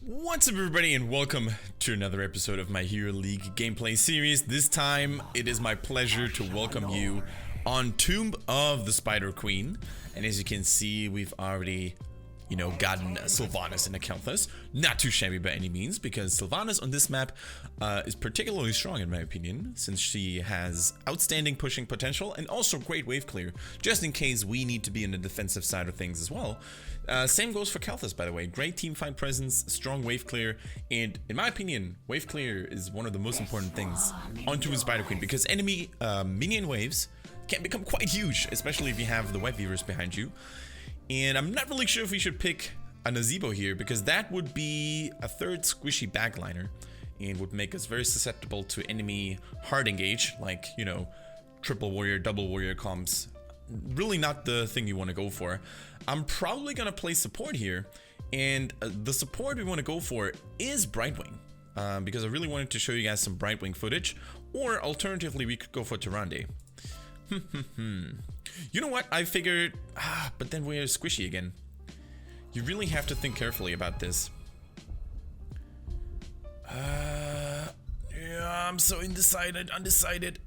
What's up everybody and welcome to another episode of my Hero League gameplay series. This time it is my pleasure to welcome you on Tomb of the Spider Queen. And as you can see, we've already, gotten Sylvanas and Akel'thas. Not too shabby by any means, because Sylvanas on this map is particularly strong in my opinion, since she has outstanding pushing potential and also great wave clear, just in case we need to be in the defensive side of things as well. Same goes for Akel'thas, by the way. Great team fight presence, strong wave clear, and in my opinion, wave clear is one of the most important things on Tomb of the Spider Queen, because enemy minion waves can become quite huge, especially if you have the web weavers behind you. And I'm not really sure if we should pick a Nazeebo here, because that would be a third squishy backliner and would make us very susceptible to enemy hard engage, like, triple warrior, double warrior comps. Really not the thing you want to go for. I'm probably going to play support here, and the support we want to go for is Brightwing, because I really wanted to show you guys some Brightwing footage, or alternatively we could go for Tyrande. You know what? I figured, but then we're squishy again. You really have to think carefully about this. Yeah, I'm so undecided.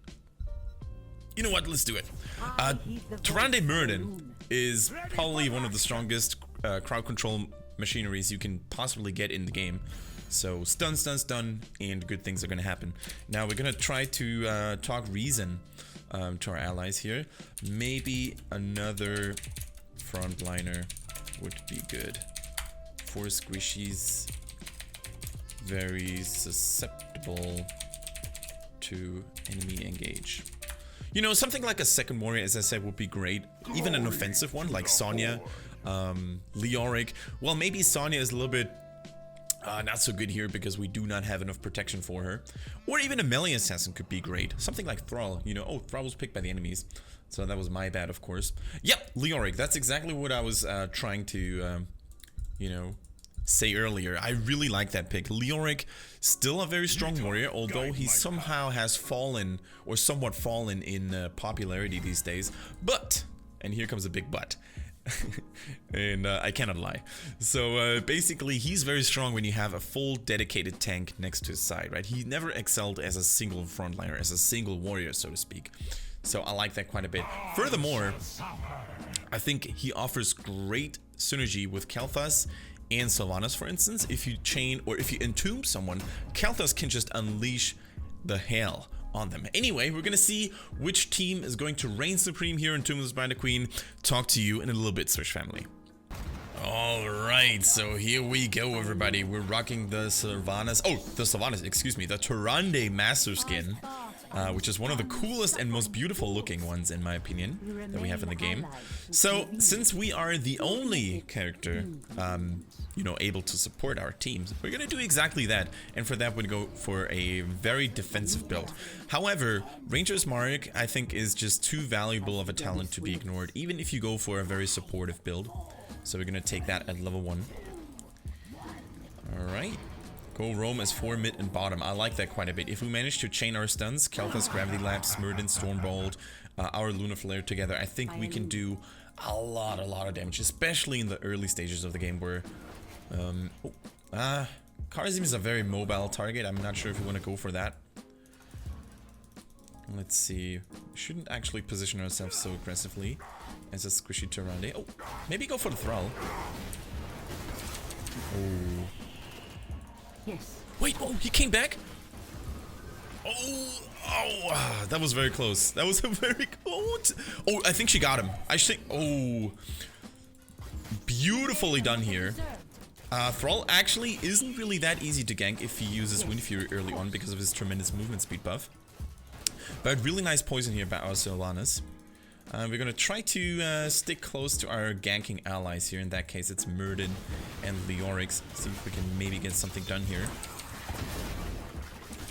You know what? Let's do it. Tyrande Murden is probably one of the strongest crowd control machineries you can possibly get in the game. So stun, and good things are gonna happen. Now we're gonna try to talk reason to our allies here. Maybe another frontliner would be good. 4 squishies, very susceptible to enemy engage. Something like a second warrior, as I said, would be great. Even an offensive one like Sonya, Leoric. Well, maybe Sonya is a little bit not so good here because we do not have enough protection for her. Or even a melee assassin could be great. Something like Thrall. Oh, Thrall was picked by the enemies. So that was my bad, of course. Yep, Leoric. That's exactly what I was trying to, say earlier. I really like that pick. Leoric, still a very strong warrior, although he somehow has fallen, or somewhat fallen in popularity these days. But, and here comes a big but. And I cannot lie. So basically he's very strong when you have a full dedicated tank next to his side, right? He never excelled as a single frontliner, as a single warrior, so to speak. So I like that quite a bit. Furthermore, I think he offers great synergy with Akel'thas and Sylvanas, for instance. If you chain or if you entomb someone, Akel'thas can just unleash the hell on them. Anyway, we're gonna see which team is going to reign supreme here in Tomb of the Spider Queen. Talk to you in a little bit, Swish family. Alright, so here we go, everybody. We're rocking the Sylvanas. Oh, the Sylvanas, excuse me, the Tyrande Master Skin, which is one of the coolest and most beautiful looking ones, in my opinion, that we have in the game. So, since we are the only character able to support our teams, we're gonna do exactly that, and for that we'd go for a very defensive build. However, Ranger's Mark, I think, is just too valuable of a talent to be ignored, even if you go for a very supportive build. So we're gonna take that at level 1. Alright. Go roam as 4 mid and bottom. I like that quite a bit. If we manage to chain our stuns, Akel'thas, Gravity Lapse, Murden, Stormbolt, our Lunar Flare together, I think we can do a lot of damage, especially in the early stages of the game where Karazim is a very mobile target. I'm not sure if we want to go for that. Let's see. We shouldn't actually position ourselves so aggressively as a squishy Tyrande. Oh, maybe go for the Thrall. Oh. Yes. Wait, oh, he came back? That was very close. That was a very close. Oh, I think she got him. I think, beautifully done here. Thrall actually isn't really that easy to gank if he uses Wind Fury early on because of his tremendous movement speed buff. But really nice poison here by our Sylvanas. We're gonna try to stick close to our ganking allies here. In that case, it's Murden and Leoric. See if we can maybe get something done here.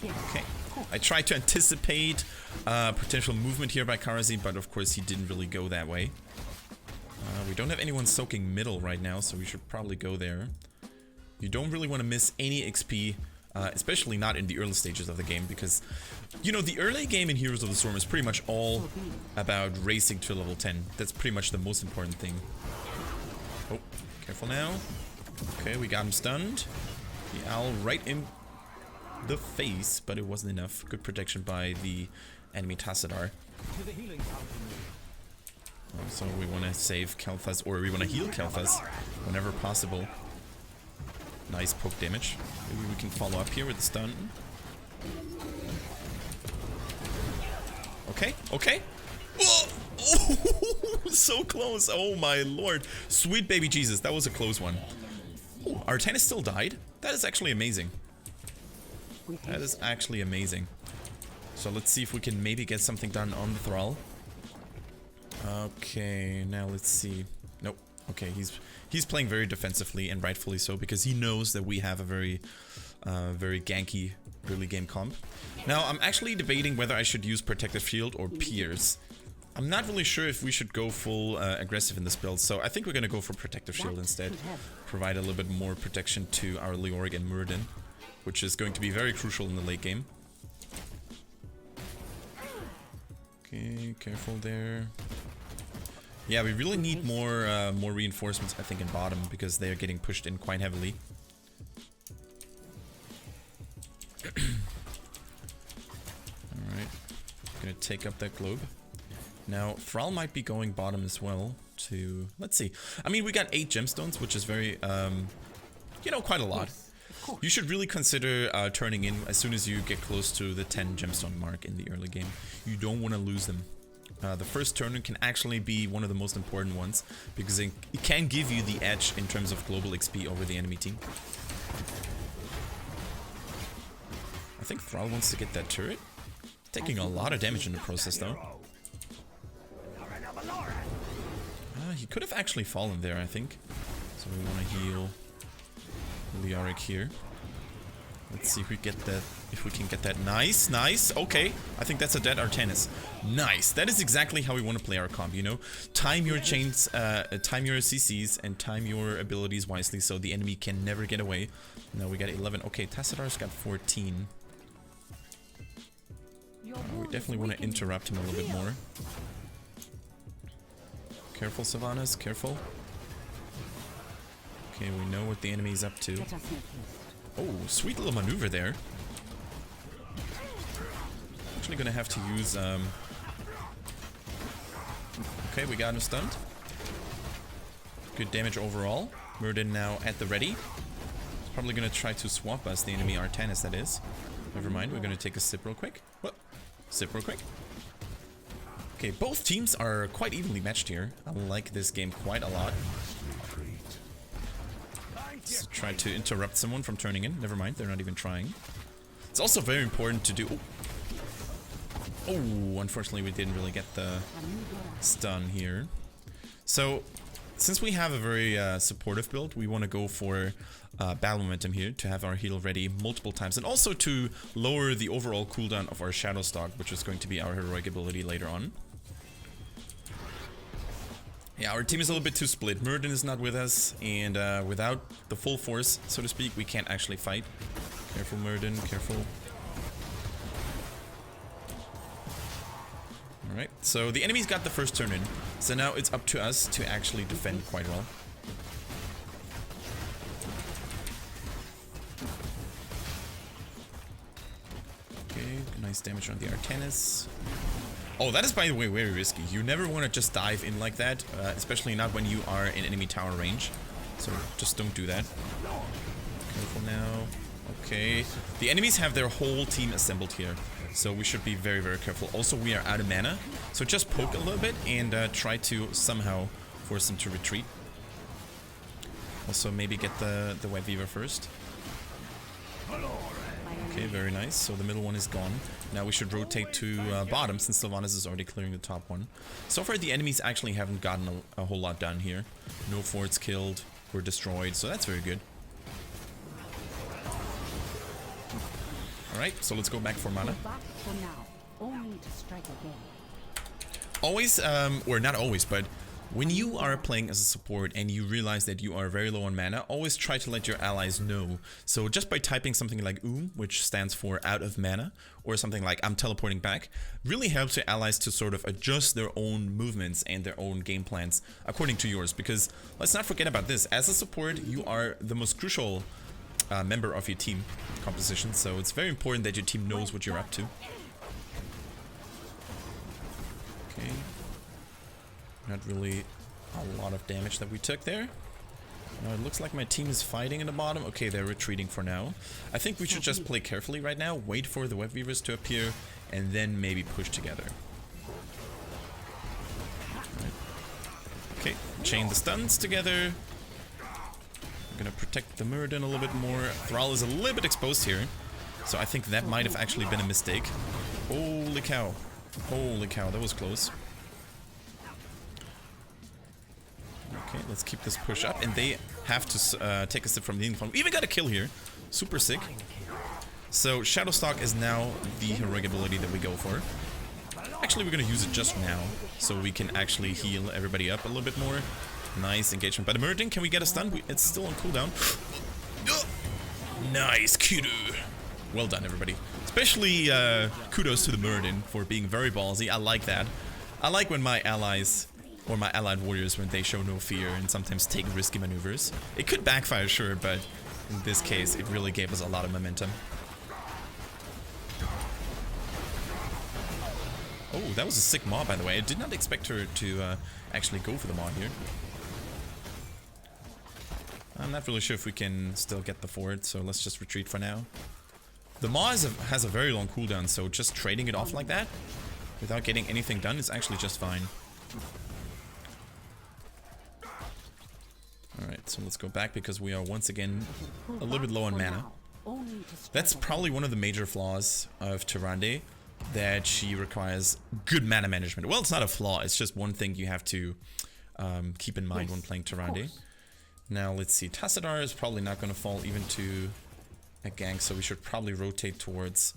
Okay. I tried to anticipate potential movement here by Karazim, but of course he didn't really go that way. We don't have anyone soaking middle right now, so we should probably go there. You don't really want to miss any XP, especially not in the early stages of the game, because, the early game in Heroes of the Storm is pretty much all about racing to level 10. That's pretty much the most important thing. Oh, careful now. Okay, we got him stunned. The owl right in the face, but it wasn't enough. Good protection by the enemy Tassadar. So we want to save Kel'Thas, or we want to heal Kel'Thas whenever possible. Nice poke damage. Maybe we can follow up here with the stun. Okay, okay. Oh, so close. Oh my lord. Sweet baby Jesus, that was a close one. Oh, Artanis still died? That is actually amazing. That is actually amazing. So let's see if we can maybe get something done on the Thrall. Okay, now let's see. Nope. Okay, he's playing very defensively, and rightfully so, because he knows that we have a very ganky early game comp. Now, I'm actually debating whether I should use Protective Shield or Pierce. I'm not really sure if we should go full aggressive in this build, so I think we're gonna go for Protective Shield instead. Provide a little bit more protection to our Leoric and Muradin, which is going to be very crucial in the late game. Okay, careful there. Yeah, we really need more reinforcements, I think, in bottom, because they are getting pushed in quite heavily. Alright, gonna take up that globe. Now, Thrall might be going bottom as well to... Let's see. I mean, we got 8 gemstones, which is very, you know, quite a lot. You should really consider turning in as soon as you get close to the 10 gemstone mark in the early game. You don't want to lose them. The first turn can actually be one of the most important ones, because it can give you the edge in terms of global XP over the enemy team. I think Thrall wants to get that turret. Taking a lot of damage in the process though. He could have actually fallen there, I think. So we want to heal Leoric here. Let's see if we get that. If we can get that. Nice, nice. Okay, I think that's a dead Artanis. Nice. That is exactly how we want to play our comp. You know, time your chains, time your CCs, and time your abilities wisely, so the enemy can never get away. Now we got 11. Okay, Tassadar's got 14. We definitely want to interrupt him a little bit more. Careful, Sylvanas, careful. Okay, we know what the enemy's up to. Oh, sweet little maneuver there. Actually gonna have to use, okay, we got him stunned. Good damage overall. Muradin now at the ready. He's probably gonna try to swap us, the enemy Artanis, that is. Never mind, we're gonna take a sip real quick. What? Sip real quick. Okay, both teams are quite evenly matched here. I like this game quite a lot. Let's try to interrupt someone from turning in. Never mind, they're not even trying. It's also very important to do... Oh, unfortunately we didn't really get the stun here. So, since we have a very supportive build, we want to go for battle momentum here to have our heal ready multiple times, and also to lower the overall cooldown of our Shadow Stalk, which is going to be our heroic ability later on. Yeah, our team is a little bit too split. Muradin is not with us, and without the full force, so to speak, we can't actually fight. Careful, Muradin, careful. Alright, so the enemy's got the first turn in, so now it's up to us to actually defend quite well. Okay, nice damage on the Artanis. Oh, that is, by the way, very risky. You never want to just dive in like that, especially not when you are in enemy tower range. So just don't do that. Careful now. Okay. The enemies have their whole team assembled here, so we should be very, very careful. Also, we are out of mana, so just poke a little bit and try to somehow force them to retreat. Also, maybe get the White Weaver first. Okay, very nice. So the middle one is gone. Now we should rotate to bottom, since Sylvanas is already clearing the top one. So far the enemies actually haven't gotten a whole lot done here. No forts killed or destroyed, so that's very good. Alright, so let's go back for mana. Always, or not always, but when you are playing as a support and you realize that you are very low on mana, always try to let your allies know. So just by typing something like which stands for out of mana, or something like I'm teleporting back, really helps your allies to sort of adjust their own movements and their own game plans according to yours. Because let's not forget about this, as a support, you are the most crucial member of your team composition, so it's very important that your team knows what you're up to. Okay. Not really a lot of damage that we took there. Now it looks like my team is fighting in the bottom. Okay, they're retreating for now. I think we should just play carefully right now, wait for the web weavers to appear, and then maybe push together. Right. Okay, chain the stuns together. I'm gonna protect the Muradin a little bit more. Thrall is a little bit exposed here, so I think that might have actually been a mistake. Holy cow. Holy cow, that was close. Okay, let's keep this push up, and they have to take a sip from the info. We even got a kill here. Super sick. So Shadowstalk is now the heroic ability that we go for. Actually, we're gonna use it just now, so we can actually heal everybody up a little bit more. Nice engagement by the Muradin. Can we get a stun? It's still on cooldown. Nice, kudo. Well done, everybody. Especially kudos to the Muradin for being very ballsy. I like that. I like when my allies or my allied warriors, when they show no fear and sometimes take risky maneuvers. It could backfire, sure, but in this case, it really gave us a lot of momentum. Oh, that was a sick maw, by the way. I did not expect her to actually go for the maw here. I'm not really sure if we can still get the fort, so let's just retreat for now. The maw has a very long cooldown, so just trading it off like that, without getting anything done, is actually just fine. Alright, so let's go back because we are once again a little bit low on mana. That's probably one of the major flaws of Tyrande, that she requires good mana management. Well, it's not a flaw, it's just one thing you have to keep in mind when playing Tyrande. Now, let's see. Tassadar is probably not going to fall even to a gank, so we should probably rotate towards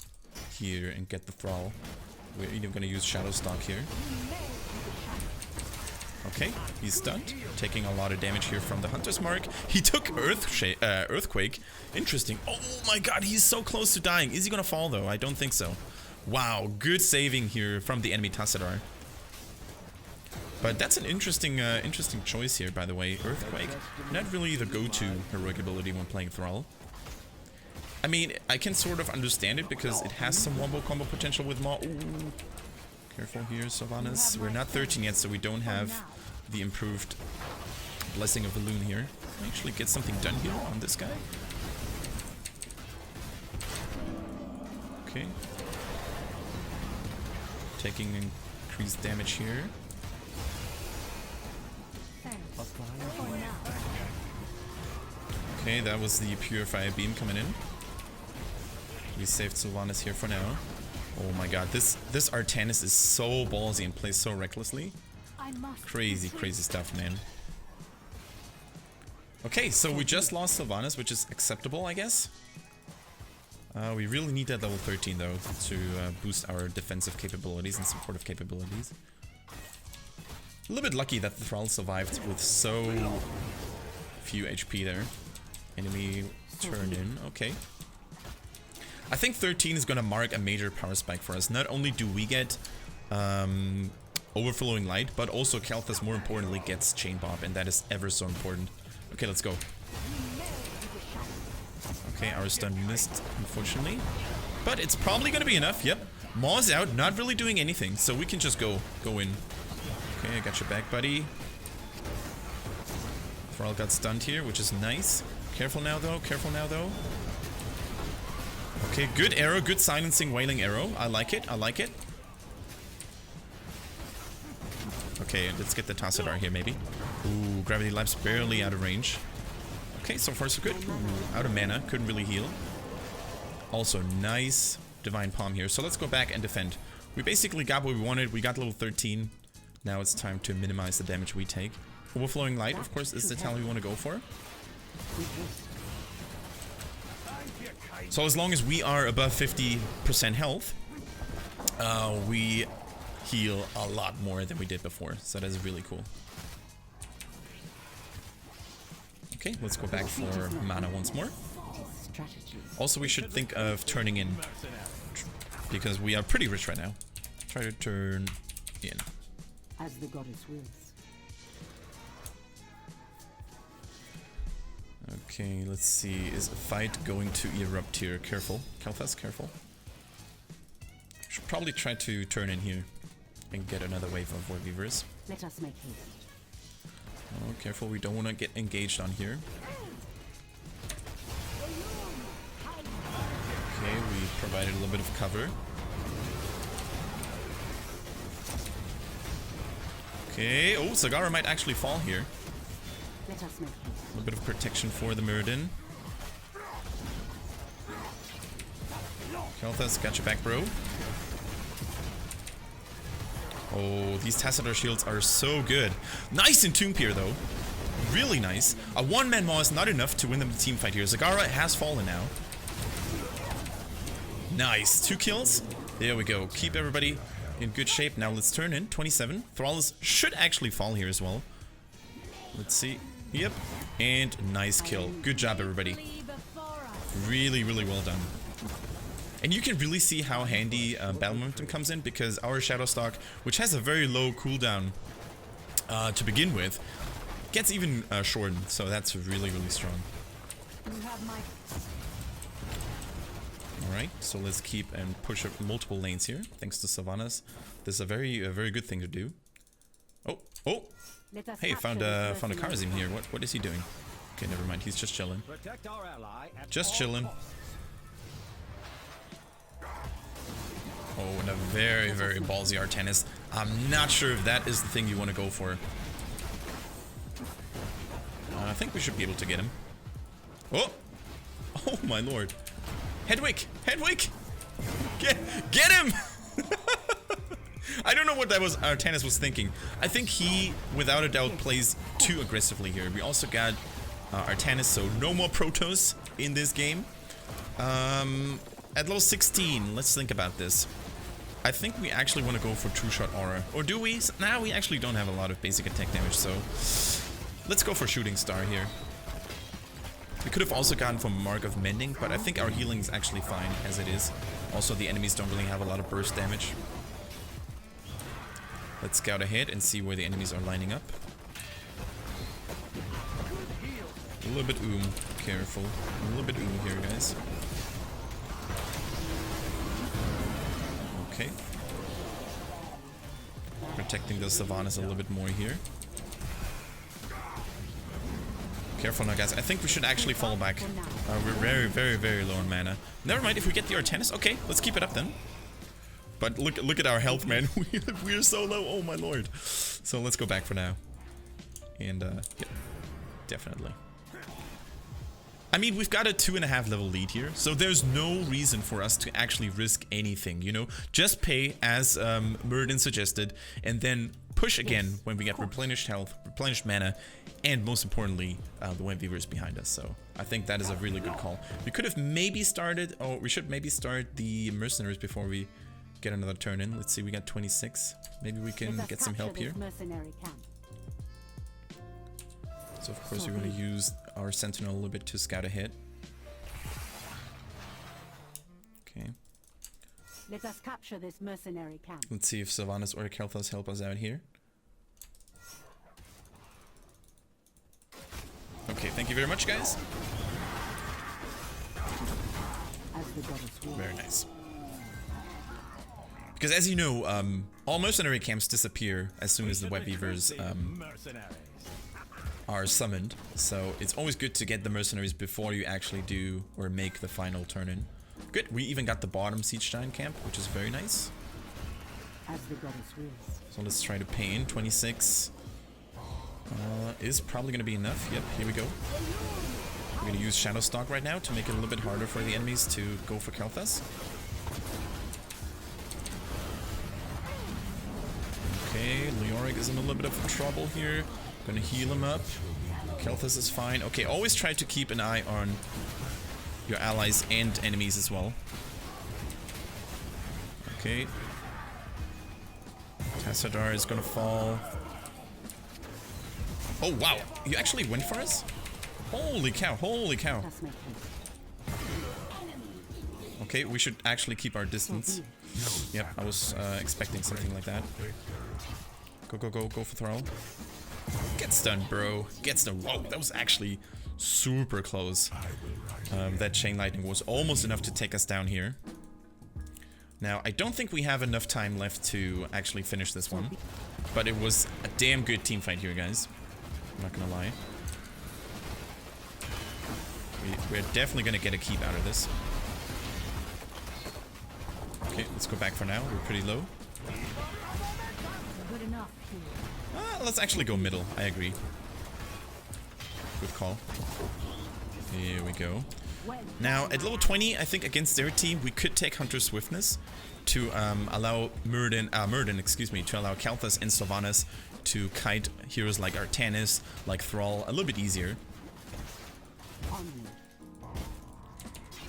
here and get the Thrall. We're even going to use Shadowstalk here. Okay, he's stunned, taking a lot of damage here from the Hunter's Mark. He took Earthquake. Interesting. Oh my god, he's so close to dying. Is he gonna fall though? I don't think so. Wow, good saving here from the enemy Tassadar. But that's an interesting choice here, by the way. Earthquake, not really the go-to heroic ability when playing Thrall. I mean, I can sort of understand it because it has some wombo combo potential with Maw. Ooh. Careful here, Sylvanas. We're not 13 yet, so we don't have the improved Blessing of the Loon here. Can I actually get something done here on this guy? Okay. Taking increased damage here. Okay, that was the Purifier Beam coming in. We saved Sylvanas here for now. Oh my god, this Artanis is so ballsy and plays so recklessly. Crazy, crazy stuff, man. Okay, so we just lost Sylvanas, which is acceptable, I guess. We really need that level 13, though, to boost our defensive capabilities and supportive capabilities. A little bit lucky that the Thrall survived with so few HP there. Enemy turned in, okay. I think 13 is going to mark a major power spike for us. Not only do we get Overflowing Light, but also Kalthus, more importantly, gets Chain Bob, and that is ever so important. Okay, let's go. Okay, our stun missed, unfortunately. But it's probably going to be enough, yep. Maw's out, not really doing anything, so we can just go in. Okay, I got your back, buddy. Thrall got stunned here, which is nice. Careful now, though, careful now, though. Okay, good arrow, good silencing wailing arrow. I like it, I like it. Okay, let's get the Tassadar here, maybe. Ooh, Gravity Lapse barely out of range. Okay, so far so good. Ooh, out of mana, couldn't really heal. Also, nice Divine Palm here. So let's go back and defend. We basically got what we wanted. We got level 13. Now it's time to minimize the damage we take. Overflowing Light, of course, is the talent we want to go for. So as long as we are above 50% health, we heal a lot more than we did before. So that is really cool. Okay, let's go back for mana once more. Also, we should think of turning in, because we are pretty rich right now. Try to turn in. As the goddess wills. Okay, let's see. Is a fight going to erupt here? Careful. Kalthas, careful. Should probably try to turn in here and get another wave of war beavers. Let us make haste. Oh, careful. We don't want to get engaged on here. Okay, we provided a little bit of cover. Okay. Oh, Zagara might actually fall here. Let us make haste. A little bit of protection for the Muradin. Kalthas, got your back, bro. Oh, these Tassadar shields are so good. Nice in Tomb Pier, though. Really nice. A one-man maw is not enough to win them the team fight here. Zagara has fallen now. Nice. 2 kills. There we go. Keep everybody in good shape. Now let's turn in. 27. Thrallus should actually fall here as well. Let's see. Yep. And nice kill. Good job, everybody. Really, really well done. And you can really see how handy battle momentum comes in, because our Shadowstalk, which has a very low cooldown to begin with, gets even shortened. So that's really, really strong. Alright, so let's keep and push up multiple lanes here. Thanks to Sylvanas. This is a very good thing to do. Oh, oh! Hey, found a Karazim here. What is he doing? Okay, never mind. He's just chilling. Just chilling. Oh, and a very ballsy Artanis. I'm not sure if that is the thing you want to go for. I think we should be able to get him. Oh! Oh my lord. Hedwig! Hedwig! Get him! I don't know what that was Artanis was thinking. I think he, without a doubt, plays too aggressively here. We also got Artanis, so no more Protoss in this game. At level 16, let's think about this. I think we actually want to go for True Shot Aura. Or do we? Now we actually don't have a lot of basic attack damage, so let's go for Shooting Star here. We could have also gone for Mark of Mending, but I think our healing is actually fine as it is. Also, the enemies don't really have a lot of burst damage. Let's scout ahead and see where the enemies are lining up. A little bit careful. A little bit here, guys. Okay. Protecting the Sylvanas a little bit more here. Careful now, guys. I think we should actually fall back. We're very low on mana. Never mind, if we get the Artanis. Okay, let's keep it up then. But look at our health, man. We're so low. Oh my lord. So let's go back for now. And yeah, definitely. I mean, we've got a 2.5 level lead here, so there's no reason for us to actually risk anything, you know? Just pay as Muradin suggested, and then push again when we get replenished health, replenished mana, and most importantly, the Web Weavers behind us. So I think that is a really good call. We could have maybe started, or we should maybe start the mercenaries before we get another turn in. Let's see, we got 26. Maybe we can get some help here. So of course we're going to use our Sentinel a little bit to scout ahead. Okay. Let us capture this mercenary camp. Let's see if Sylvanas or Kalthas help us out here. Okay, thank you very much, guys. Very nice. Because as you know, all mercenary camps disappear as soon as the Web Weavers are summoned, so it's always good to get the mercenaries before you actually do or make the final turn in. Good, we even got the bottom Siege Giant camp, which is very nice. So let's try to pay in. 26 is probably going to be enough. Yep, here we go. We're going to use Shadowstalk right now to make it a little bit harder for the enemies to go for Kalthas. Okay, Leoric is in a little bit of trouble here. Gonna heal him up. Kalthas is fine. Okay, always try to keep an eye on your allies and enemies as well. Okay. Tassadar is gonna fall. Oh wow, you actually went for us? Holy cow, holy cow. Okay, we should actually keep our distance. Yep, I was expecting something like that. Go for Thrall. Get stunned, bro. Get stunned. Whoa, that was actually super close. That chain lightning was almost enough to take us down here. Now, I don't think we have enough time left to actually finish this one. But it was a damn good team fight here, guys. I'm not gonna lie. We're definitely gonna get a keep out of this. Okay, let's go back for now. We're pretty low. Good enough. Let's actually go middle. I agree. Good call. Here we go. Now, at level 20, I think against their team, we could take Hunter's Swiftness to allow to allow Kalthus and Sylvanas to kite heroes like Artanis, like Thrall, a little bit easier.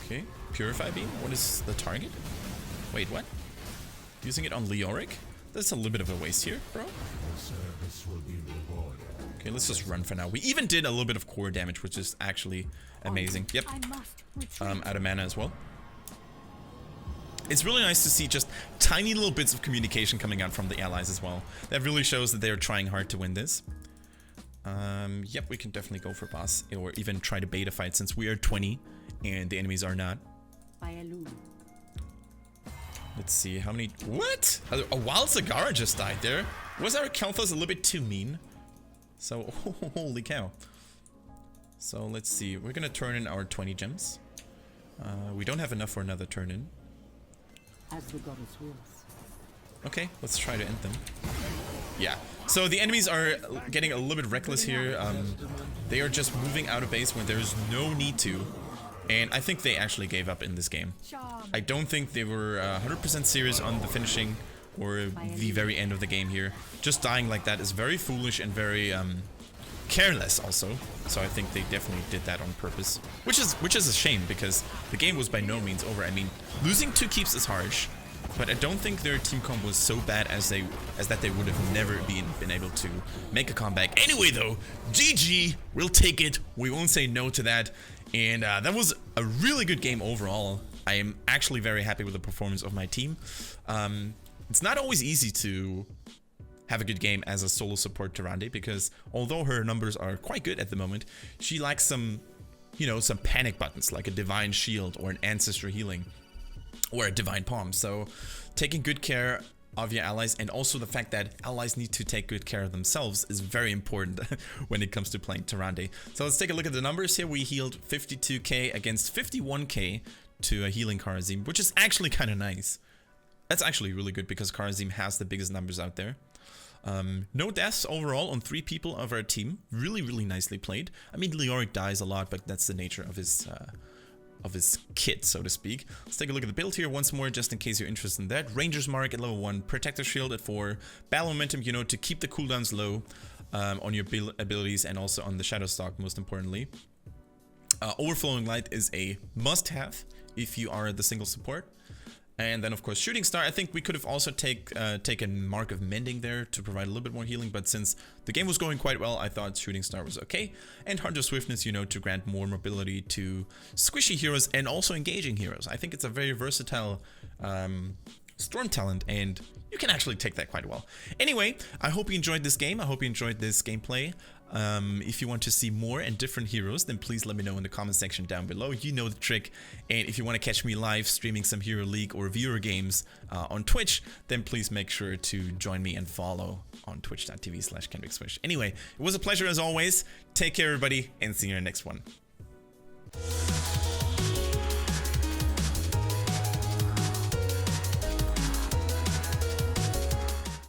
Okay, Purify Beam. What is the target? Wait, what? Using it on Leoric? That's a little bit of a waste here, bro. Okay, let's just run for now. We even did a little bit of core damage, which is actually amazing. Yep. Out of mana as well. It's really nice to see just tiny little bits of communication coming out from the allies as well. That really shows that they're trying hard to win this. Yep, we can definitely go for boss, or even try to beta fight since we are 20 and the enemies are not. Let's see, how many... What? A wild Zagara just died there. Was our Kalthus a little bit too mean? So, holy cow. So, let's see. We're gonna turn in our 20 gems. We don't have enough for another turn in. As the goddess wills. Okay, let's try to end them. Yeah. So, the enemies are getting a little bit reckless here. They are just moving out of base when there's no need to. And I think they actually gave up in this game. I don't think they were 100% serious on the finishing or the very end of the game here. Just dying like that is very foolish and very careless also. So I think they definitely did that on purpose. Which is a shame because the game was by no means over. I mean, losing 2 keeps is harsh. But I don't think their team comp was so bad as that they would have never been able to make a comeback. Anyway though, GG, we'll take it. We won't say no to that. And that was a really good game overall. I am actually very happy with the performance of my team. It's not always easy to have a good game as a solo support Tyrande because although her numbers are quite good at the moment, she lacks some, some panic buttons like a Divine Shield or an Ancestor Healing or a Divine Palm. So taking good care of your allies and also the fact that allies need to take good care of themselves is very important when it comes to playing Tyrande. So let's take a look at the numbers here. We healed 52k against 51k to a healing Kharazim, which is actually kind of nice. That's actually really good because Kharazim has the biggest numbers out there. No deaths overall on 3 people of our team. Really, really nicely played. I mean, Leoric dies a lot, but that's the nature of his kit, so to speak. Let's take a look at the build here once more, just in case you're interested in that. Ranger's Mark at level 1, Protector Shield at 4, Battle Momentum, to keep the cooldowns low on your abilities and also on the Shadow Stalk, most importantly. Overflowing Light is a must-have if you are the single support. And then, of course, Shooting Star. I think we could have also taken Mark of Mending there to provide a little bit more healing. But since the game was going quite well, I thought Shooting Star was okay. And Hunter Swiftness, to grant more mobility to squishy heroes and also engaging heroes. I think it's a very versatile Storm talent, and you can actually take that quite well. Anyway, I hope you enjoyed this game. I hope you enjoyed this gameplay. If you want to see more and different heroes, then please let me know in the comment section down below. You know the trick. And if you want to catch me live streaming some Hero League or viewer games on Twitch, then please make sure to join me and follow on twitch.tv/KendrickSwish. Anyway, it was a pleasure as always. Take care, everybody, and see you in the next one.